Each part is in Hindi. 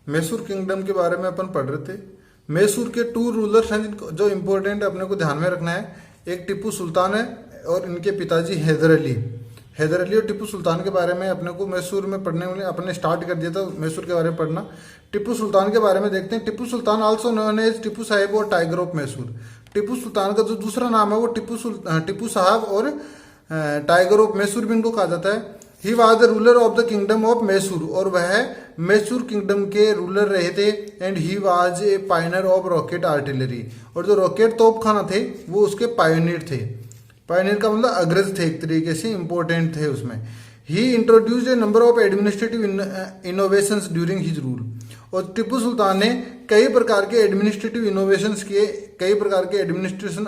मैसूर किंगडम के बारे में अपन पढ़ रहे थे। मैसूर के टू रूलर्स हैं जो इम्पोर्टेंट अपने को ध्यान में रखना है। एक टिप्पू सुल्तान है और इनके पिताजी हैदर अली। हैदर अली और टिप्पू सुल्तान के बारे में अपने को मैसूर में पढ़ने वाले अपने स्टार्ट कर दिया था मैसूर के बारे में पढ़ना। टिप्पू सुल्तान के बारे में देखते हैं। Tipu Sultan also known as Tipu Sahib और टाइगर ऑफ मैसूर। टिप्पू सुल्तान का जो दूसरा नाम है वो टिप्पू साहब और टाइगर ऑफ मैसूर भी इनको कहा जाता है। He was the ruler of the kingdom of Mysore और वह मैसूर किंगडम के रूलर रहे थे। And he was a Pioneer of rocket artillery और जो रॉकेट तोपखाना थे वो उसके पायनियर थे। पायनियर का मतलब अग्रज थे, एक तरीके से इंपॉर्टेंट थे उसमें। He introduced a number of administrative innovations during his rule और टिप्पू सुल्तान ने कई प्रकार के एडमिनिस्ट्रेटिव इनोवेशंस किए, कई प्रकार के एडमिनिस्ट्रेशन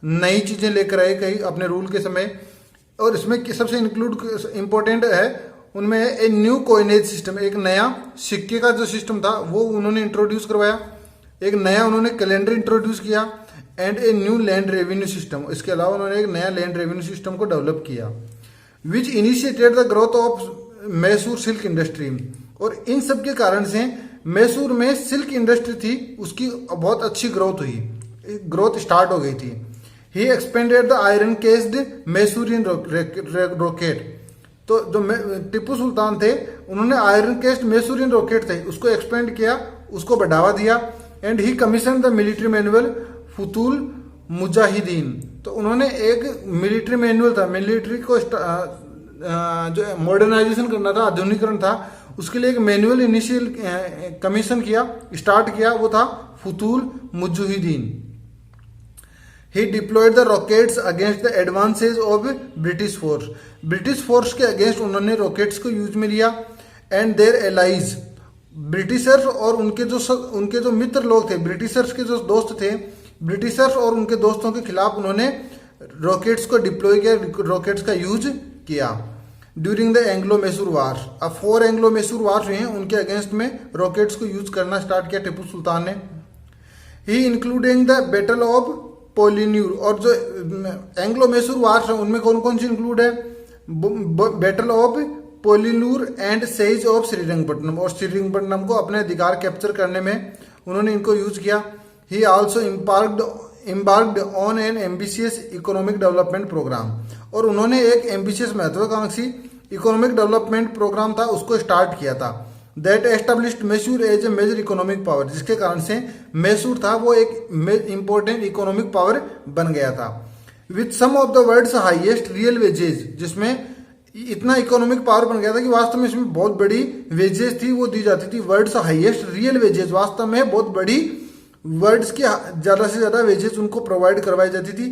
नई चीजें लेकर आए कई अपने रूल के समय। और इसमें सबसे इंक्लूड इंपॉर्टेंट है उनमें ए न्यू कोइनेज सिस्टम, एक नया सिक्के का जो सिस्टम था वो उन्होंने इंट्रोड्यूस करवाया। एक नया उन्होंने कैलेंडर इंट्रोड्यूस किया and a new land revenue system. इसके अलावा उन्होंने एक नया लैंड रेवेन्यू सिस्टम को डेवलप किया which initiated the growth of Mysore silk industry. और इन सब के कारण से मैसूर में सिल्क इंडस्ट्री थी उसकी बहुत अच्छी ग्रोथ स्टार्ट हो गई थी। He expanded the iron cased Mysorean rocket. तो जो टिप्पू सुल्तान थे उन्होंने आयरन केस्ड मैसूरियन रॉकेट थे उसको एक्सपेंड किया, उसको बढ़ावा दिया। And he commission the military manual Fathul Mujahidin. तो उन्होंने एक मिलिट्री मैनुअल था, मिलिट्री को जो मॉडर्नाइजेशन करना था, आधुनिकरण था, उसके लिए एक मैनुअल इनिशियल कमीशन किया, स्टार्ट किया, वो था Fathul Mujahidin. He deployed the rockets against the advances of British force. British force के अगेंस्ट उन्होंने रॉकेट्स को यूज में लिया। एंड देयर एलाइज ब्रिटिशर्स और उनके जो मित्र लोग थे, ब्रिटिशर्स के जो दोस्त थे, ब्रिटिशर्स और उनके दोस्तों के खिलाफ उन्होंने रॉकेट्स को डिप्लॉय किया, रॉकेट्स का यूज किया ड्यूरिंग द एंग्लो मैसूर वार। अब 4 एंग्लो मैसूर वार हुए हैं, उनके अगेंस्ट में रॉकेट्स को यूज करना स्टार्ट किया टिप्पू सुल्तान ने। ही including the battle of Pollilur. और जो एंग्लो मैसूर वार है उनमें कौन कौन सी इंक्लूड है? Battle of Pollilur and siege of Srirangapatnam. और श्रीरंगपट्टनम को अपने अधिकार कैप्चर करने में उन्होंने इनको यूज किया। He also embarked on an ambitious economic development program. और उन्होंने एक एम्बिशियस महत्वाकांक्षी इकोनॉमिक डेवलपमेंट प्रोग्राम था उसको स्टार्ट किया था। That established Mysore as a major economic power, जिसके कारण से मैसूर था वो एक इंपॉर्टेंट इकोनॉमिक पावर बन गया था। With some of the world's highest real wages, जिसमें इतना इकोनॉमिक पावर बन गया था कि वास्तव में इसमें बहुत बड़ी वेजेज थी वो दी जाती थी। वर्ल्ड्स हाईएस्ट रियल वेजेज, वास्तव में बहुत बड़ी वर्ड्स की ज्यादा से ज्यादा वेजेस उनको प्रोवाइड करवाई जाती थी।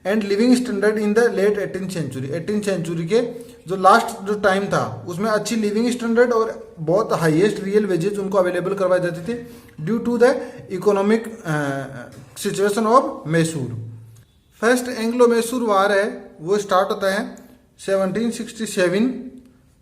And living standard in the late 18th century, 18th century के जो लास्ट जो टाइम था उसमें अच्छी लिविंग स्टैंडर्ड और बहुत हाईएस्ट रियल वेजेस उनको अवेलेबल करवाए जाते थे due to the economic situation of Mysore. First Anglo Mysore war है वो स्टार्ट होता है 1767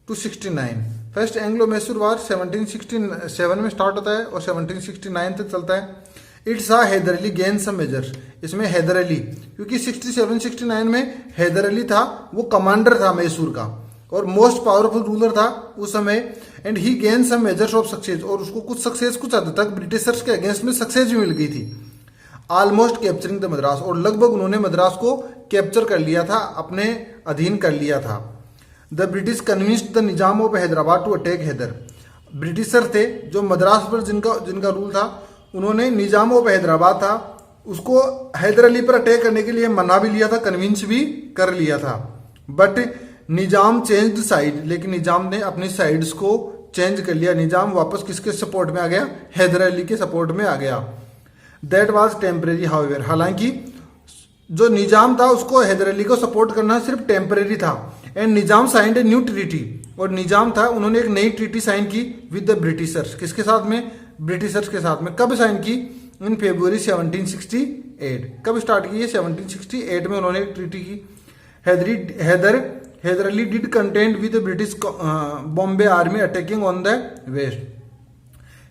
to 69। First Anglo Mysore war 1767 में स्टार्ट होता है और 1769 तक चलता है। It's a Hyder Ali gain some measures. इसमें हैदर अली, क्योंकि 67-69 में हैदर अली था वो कमांडर था मैसूर का और मोस्ट पावरफुल रूलर था उस समय। And he gain some measures of success. और उसको कुछ सक्सेस, कुछ हद तक ब्रिटिशर्स के अगेंस्ट में सक्सेस भी मिल गई थी। ऑलमोस्ट कैप्चरिंग द मद्रास, और लगभग उन्होंने मद्रास को कैप्चर कर लिया था, अपने अधीन कर लिया था। The British convinced the Nizam of Hyderabad to attack Hyder. Britisher थे जो मद्रास पर जिनका रूल था, उन्होंने निजाम ऑफ हैदराबाद था उसको हैदर अली पर अटैक करने के लिए मना भी लिया था, कन्विंस भी कर लिया था। बट निजाम चेंज्ड साइड, लेकिन निजाम ने अपनी साइड्स को चेंज कर लिया। निजाम वापस किसके सपोर्ट में आ गया? हैदर अली के सपोर्ट में आ गया। That was temporary however. हालांकि जो निजाम था उसको हैदर अली को सपोर्ट करना सिर्फ टेम्परेरी था। And Nizam signed a new treaty. और निजाम था उन्होंने एक नई ट्रीटी साइन की विद द ब्रिटिशर्स। किसके साथ में? ब्रिटिशर्स के साथ में। कब साइन की? इन फरवरी 1768। कब स्टार्ट की? 1768 में उन्होंने एक ट्रीटी की। Hyder Ali did content with British Bombay army attacking on the west.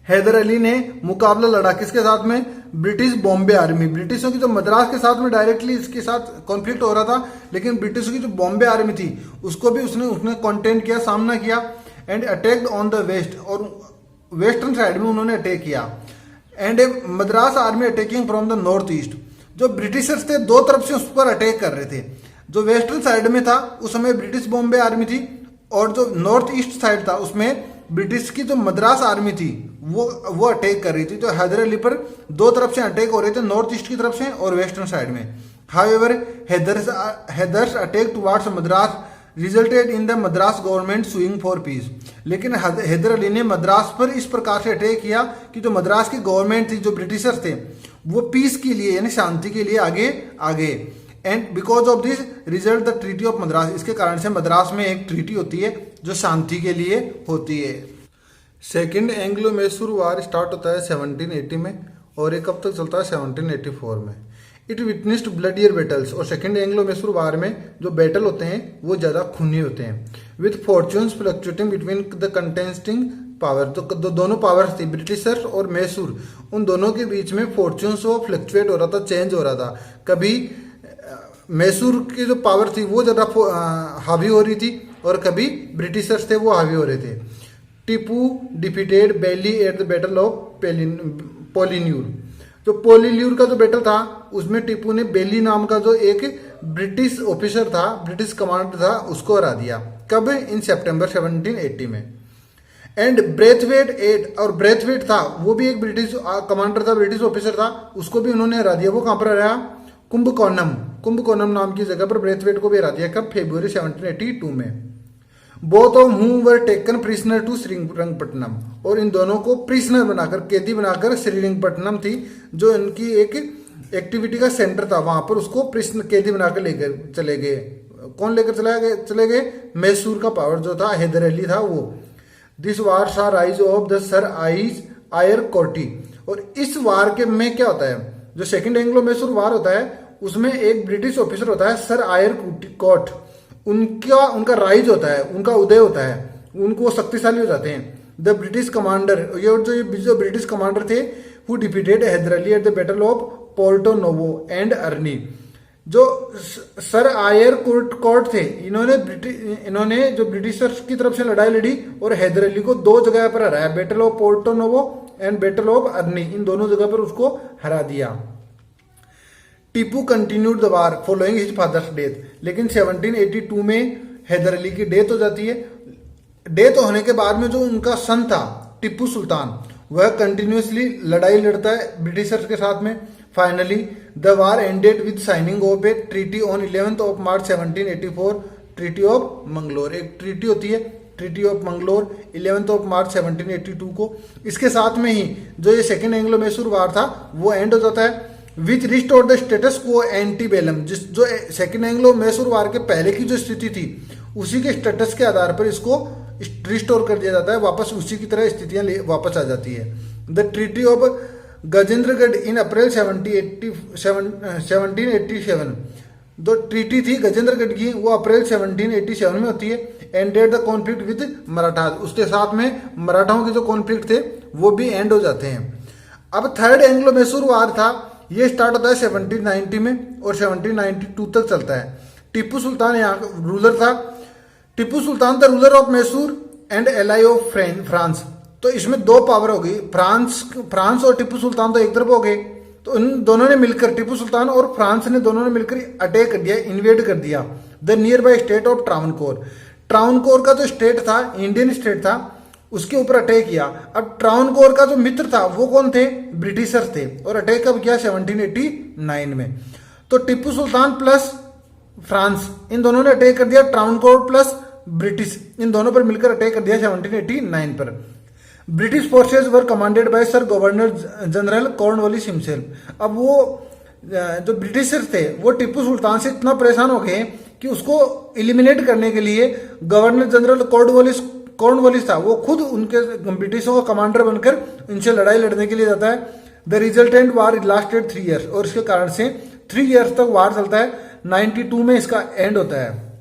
Hyder Ali ने मुकाबला लड़ा किसके साथ में? British Bombay army. ब्रिटिशों की जो मद्रास के साथ में डायरेक्टली इसके साथ कॉन्फ्लिक्ट हो रहा था, लेकिन ब्रिटिशों की जो बॉम्बे आर्मी थी उसको भी उसने कंटेंट किया, सामना किया। And attacked on the west. और वेस्टर्न साइड में उन्होंने अटैक किया। And a Madras army attacking from the north east. जो ब्रिटिशर्स थे दो तरफ से उस पर अटैक कर रहे थे। जो वेस्टर्न साइड में था उस समय ब्रिटिश बॉम्बे आर्मी थी, और जो नॉर्थ ईस्ट साइड था उसमें ब्रिटिश की जो मद्रास आर्मी थी वो अटैक कर रही थी। तो हैदर अली पर दो तरफ से अटैक हो रहे थे, नॉर्थ ईस्ट की तरफ से और वेस्टर्न साइड में। However Hyder's attack towards Madras resulted in the Madras government suing for peace. लेकिन हैदर अली ने मद्रास पर इस प्रकार से अटैक किया कि जो मद्रास की गवर्नमेंट थी, जो ब्रिटिशर्स थे, वो पीस के लिए यानी शांति के लिए आगे and because of this result the treaty of Madras. इसके कारण से मद्रास में एक ट्रीटी होती है जो शांति के लिए होती है। सेकेंड एंग्लो मैसूर वार स्टार्ट होता है 1780 में और ये कब तक चलता है 1784 में। It witnessed bloodier battles. और सेकेंड एंग्लो मैसूर वार में जो बैटल होते हैं वो ज़्यादा खूनी होते हैं। With fortunes fluctuating between the contesting power. तो दोनों पावर्स थी, ब्रिटिशर्स और मैसूर, उन दोनों के बीच में फॉर्च्यून्स वो फ्लक्चुएट हो रहा था, चेंज हो रहा था। कभी मैसूर की जो पावर थी वो ज़्यादा हावी हो रही थी और कभी ब्रिटिशर्स थे वो हावी हो रहे थे। Tipu defeated Baillie at the battle of Pollilur. जो पोलिन्यूर का जो बैटल था उसमें टीपू ने बेली नाम का जो एक ब्रिटिश ऑफिसर था, ब्रिटिश कमांडर था, उसको हरा दिया। कब? इन सितंबर 1780 में। एंड ब्रेथवेट एट, और ब्रेथवेट था वो भी एक ब्रिटिश कमांडर था, ब्रिटिश ऑफिसर था, उसको भी उन्होंने हरा दिया। वो कहाँ पर हराया? कुंभकोणम नाम की जगह पर ब्रेथवेट को भी हरा दिया। कब? फरवरी 1782 में। Both of whom were taken prisoner to Srirangapatnam. और इन दोनों को प्रिजनर बनाकर, कैदी बनाकर श्रीरंगपट्टनम थी जो इनकी एक एक्टिविटी का सेंटर था, वहां पर उसको कैदी बनाकर लेकर चले गए। कौन लेकर चले गए? मैसूर का पावर जो था, हैदर अली था वो। दिस वार सा राइज ऑफ द सर आयर कोटी। और इस वार के में क्या होता है? जो सेकंड एंग्लो मैसूर वार होता है उसमें एक ब्रिटिश ऑफिसर होता है सर आयर कोट। उनका राइज होता है, उनका उदय होता है, उनको शक्तिशाली हो जाते हैं। द ब्रिटिश कमांडर, जो ब्रिटिश कमांडर थे, who defeated Hyder Ali at the battle of Porto Novo and Arni. जो सर आयर कोर्ट थे, इन्होंने जो ब्रिटिशर्स की तरफ से लड़ाई लड़ी और हैदर अली को दो जगह पर हराया, battle of Porto Novo and battle of Arni. इन दोनों जगह पर उसको हरा दिया। Tipu continued the war following his father's death. लेकिन 1782 में हैदर अली की डेथ हो जाती है। डेथ होने के बाद में जो उनका सन था टीपू सुल्तान, वह कंटिन्यूसली लड़ाई लड़ता है ब्रिटिशर्स के साथ में। Finally the war ended with signing off A treaty on 11 of March 1784, treaty of Mangalore. एक ट्रीटी होती है, treaty of Mangalore 11 of March 1782 को। इसके साथ में ही जो ये सेकेंड एंग्लो मैसूर वार था वो एंड हो जाता है। विच रिस्टोर द स्टेटस को एंटी बेलम। जो सेकेंड एंग्लो मैसूर वार के पहले की जो स्थिति थी उसी के स्टेटस के आधार पर इसको रिस्टोर कर दिया जाता है, वापस उसी की तरह स्थितियां वापस आ जाती है। द ट्रीटी ऑफ गजेंद्रगढ़ इन अप्रैल 1787। जो ट्रीटी थी गजेंद्रगढ़ की वो अप्रैल 1787 में होती है। Ended the conflict with Maratha. उसके साथ में मराठाओं के जो कॉन्फ्लिक्ट थे वो भी एंड हो जाते हैं। अब थर्ड एंग्लो मैसूर वार था, ये स्टार्ट होता है 1790 में और 1792 तक चलता है। टीपू सुल्तान यहाँ रूलर था। Tipu Sultan the ruler of Mysore and ally of France. तो इसमें दो पावर हो गई, फ्रांस और टीपू सुल्तान तो एक तरफ हो गए। तो इन दोनों ने मिलकर, टीपू सुल्तान और फ्रांस ने दोनों ने मिलकर अटैक कर दिया, इन्वेड कर दिया the near by state of Travancore. Travancore का जो स्टेट था, इंडियन स्टेट था, उसके ऊपर अटैक किया। अब ट्रावनकोर का जो मित्र था वो कौन थे? ब्रिटिशर्स थे। और अटैक कब किया? 1789 में। तो टीपू सुल्तान प्लस फ्रांस, इन दोनों ने अटैक कर दिया। ट्रावनकोर प्लस ब्रिटिश, इन दोनों पर मिलकर अटैक कर दिया 1789 पर। British forces were commanded by sir governor general Cornwallis himself. अब वो जो ब्रिटिशर्स थे वो टीपू सुल्तान से इतना परेशान हो गए कि उसको इलिमिनेट करने के लिए गवर्नर जनरल कॉर्नवालिस था, वो खुद उनके ब्रिटिशों का कमांडर बनकर इनसे लड़ाई लड़ने के लिए जाता है। The resultant war lasted 3 years. और इसके कारण से 3 ईयर्स तक वार चलता है। 92 में इसका एंड होता है।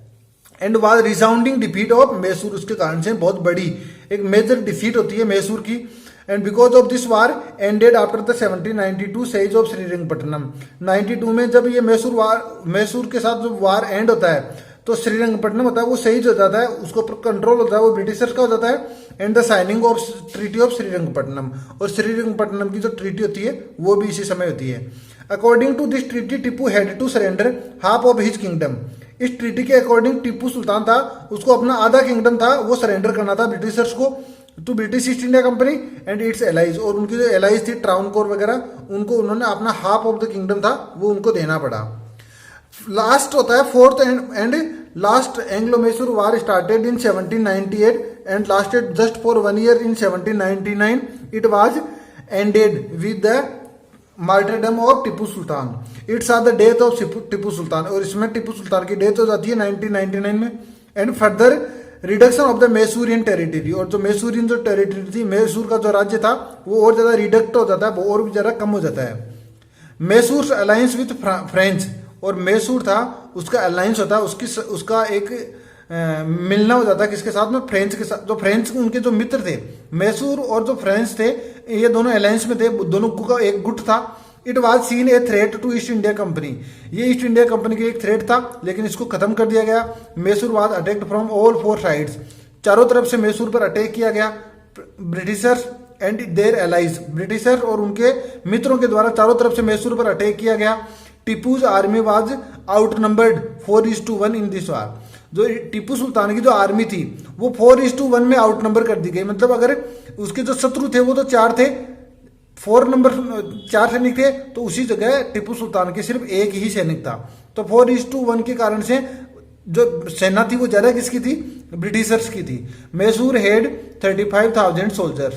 And was resounding defeat of Mysore. उसके कारण से बहुत बड़ी एक मेजर डिफीट होती है मैसूर की। And because of this war ended after the 1792 siege of Srirangapatnam. 92 में जब ये मैसूर के साथ जो वार एंड होता है तो श्रीरंगपट्टनम होता है वो शहीद हो जाता है, उसको कंट्रोल होता है वो ब्रिटिशर्स का हो जाता है। And the signing of treaty of Srirangapatnam, और श्रीरंगपट्टनम की जो ट्रीटी होती है वो भी इसी समय होती है। According to this treaty Tipu had to surrender half of his kingdom. इस ट्रीटी के अकॉर्डिंग टिप्पू सुल्तान था, उसको अपना आधा किंगडम था वो सरेंडर करना था ब्रिटिशर्स को, to British East India company and its allies. और उनकी जो एलाइज थी ट्राउनकोर वगैरह, उनको उन्होंने अपना हाफ ऑफ द किंगडम था वो उनको देना पड़ा। लास्ट होता है fourth and last Anglo Mysore war started in 1798 and lasted just for 1 year in 1799। It was ended with the martyrdom of Tipu Sultan. It's or the death of Tipu Sultan, और इसमें टिप्पू सुल्तान की डेथ हो जाती है 1999 में। And further reduction of the Mysorean territory, और जो मैसूरियन जो टेरिटरी थी, मैसूर का जो राज्य था वो और ज्यादा रिडक्ट हो जाता है, वो और भी ज्यादा कम हो जाता है। मैसूर अलायंस विथ फ्रेंच, और मैसूर था उसका अलायंस होता है, उसका एक मिलना हो जाता है किसके साथ में, फ्रेंच के साथ। जो फ्रेंच उनके जो मित्र थे, मैसूर और जो फ्रेंच थे, ये दोनों अलायंस में थे, दोनों का एक गुट था। It was seen a threat to East India company, ये ईस्ट इंडिया कंपनी की एक थ्रेट था, लेकिन इसको खत्म कर दिया गया। Mysore was attacked from all 4 sides, चारों तरफ से मैसूर पर अटैक किया गया। Britishers and their allies, britisher और उनके मित्रों के द्वारा चारों तरफ से मैसूर पर अटैक किया गया। Tipu's army was outnumbered 4:1 in this war. जो टिप्पू सुल्तान की जो आर्मी थी वो 4:1 में आउट नंबर कर दी गई, मतलब अगर उसके जो शत्रु थे वो तो 4 थे, 4 सैनिक थे, तो उसी जगह टिप्पू सुल्तान के सिर्फ एक ही सैनिक था। तो 4:1 के कारण से जो सेना थी वो ज्यादा किसकी थी, ब्रिटिशर्स की थी। मैसूर हेड 35,000 सोल्जर्स,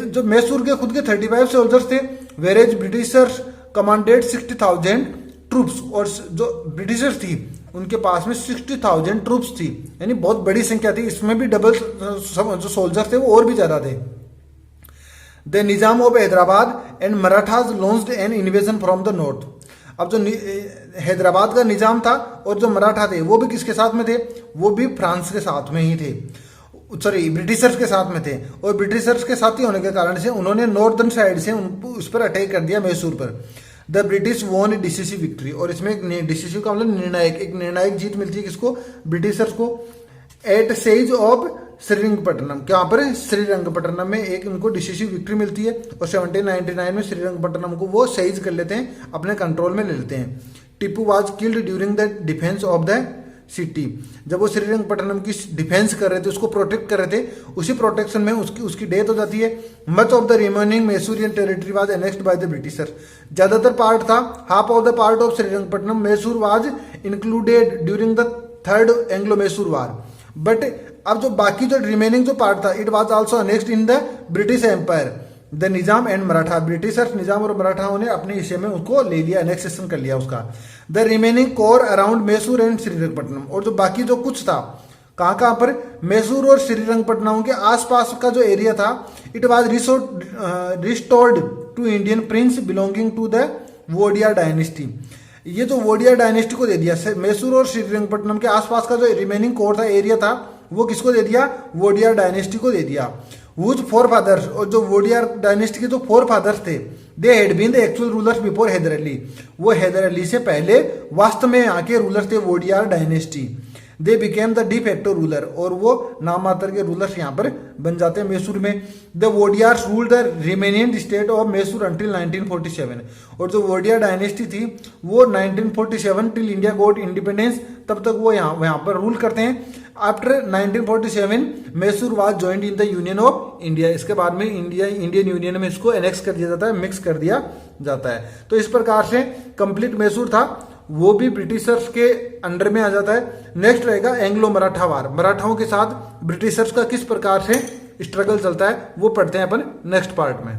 जो मैसूर के खुद के 35 सोल्जर्स थे, वेरेज ब्रिटिशर्स कमांडेड 60,000 ट्रूप्स, और जो ब्रिटिशर्स थी उनके पास में 60,000 ट्रूप्स थी, यानी बहुत बड़ी संख्या थी। इसमें भी डबल जो सोल्जर्स थे वो और भी ज्यादा थे। The Nizam of Hyderabad and Marathas launched N invasion from the north. अब जो हैदराबाद का निजाम था और जो मराठा थे वो भी किसके साथ में थे, वो भी फ्रांस के साथ में ही थे, सॉरी ब्रिटिशर्स के साथ में थे। और ब्रिटिशर्स के साथ ही होने के कारण से उन्होंने नॉर्दर्न साइड से उस पर अटैक कर दिया, मैसूर पर। The British won decisive victory, और इसमें एक डिसिसिव का मतलब निर्णायक, एक निर्णायक जीत मिलती है किसको, ब्रिटिशर्स को। एट सेज ऑफ श्रीरंगपट्टनम, क्या पर श्रीरंगपट्टनम में एक उनको डिसिसिव विक्ट्री मिलती है, और 1799 में श्रीरंगपट्टनम को वो सेज कर लेते हैं, अपने कंट्रोल में ले लेते हैं। Tipu was killed during the defence of the city, जब वो श्रीरंगपट्टनम की डिफेंस कर रहे थे, उसको प्रोटेक्ट कर रहे थे, उसी प्रोटेक्शन में उसकी डेथ हो जाती है। Much of the remaining Mysorean territory was annexed by the Britishers, ज्यादातर पार्ट था, half of the part of Srirangapatnam Mysore was included during the third Anglo Mysore war. But अब जो बाकी जो रिमेनिंग जो पार्ट था, it was also annexed in the British empire, the Nizam and Maratha. Britishers, Nizam और मराठाओं ने अपने हिस्से में उसको ले लिया, एनेक्सेशन कर लिया उसका। The remaining core around Mysore and Srirangapatnam, और जो बाकी जो कुछ था कहाँ पर, मैसूर और श्रीरंगपट्टनम के आसपास का जो एरिया था, it was restored to Indian prince belonging to the Wodeyar dynasty. ये जो वोडिया डायनेस्टी को दे दिया, मैसूर और श्रीरंगपट्टनम के आसपास का जो रिमेनिंग कोर था, एरिया था, वो किसको दे दिया, वोडिया डायनेस्टी को दे दिया। वुज फोर फादर्स, और जो वोडिया डायनेस्टी के जो 4 फादर्स थे, they had been the actual rulers before Hyder Ali, वो हैदर अली से पहले वास्तव में यहाँ के रूलर्स थे Wodeyar dynasty. They became the de facto ruler, और वो नाम मात्र के रूलर्स यहाँ पर बन जाते हैं मैसूर में। The Wodeyars rule the remnant state of Mysore until 1947, और जो वोडिया डायनेस्टी थी वो 1947 टिल इंडिया गॉट इंडिपेंडेंस, तब तक वो यहाँ पर रूल करते हैं। After 1947 Mysore was joined in the union of India, इसके बाद में इंडियन यूनियन में इसको एनेक्स कर दिया जाता है, मिक्स कर दिया जाता है। तो इस प्रकार से कंप्लीट मैसूर था वो भी ब्रिटिशर्स के अंडर में आ जाता है। नेक्स्ट रहेगा एंग्लो मराठा वार, मराठाओं के साथ ब्रिटिशर्स का किस प्रकार से स्ट्रगल चलता है वो पढ़ते हैं अपन नेक्स्ट पार्ट में।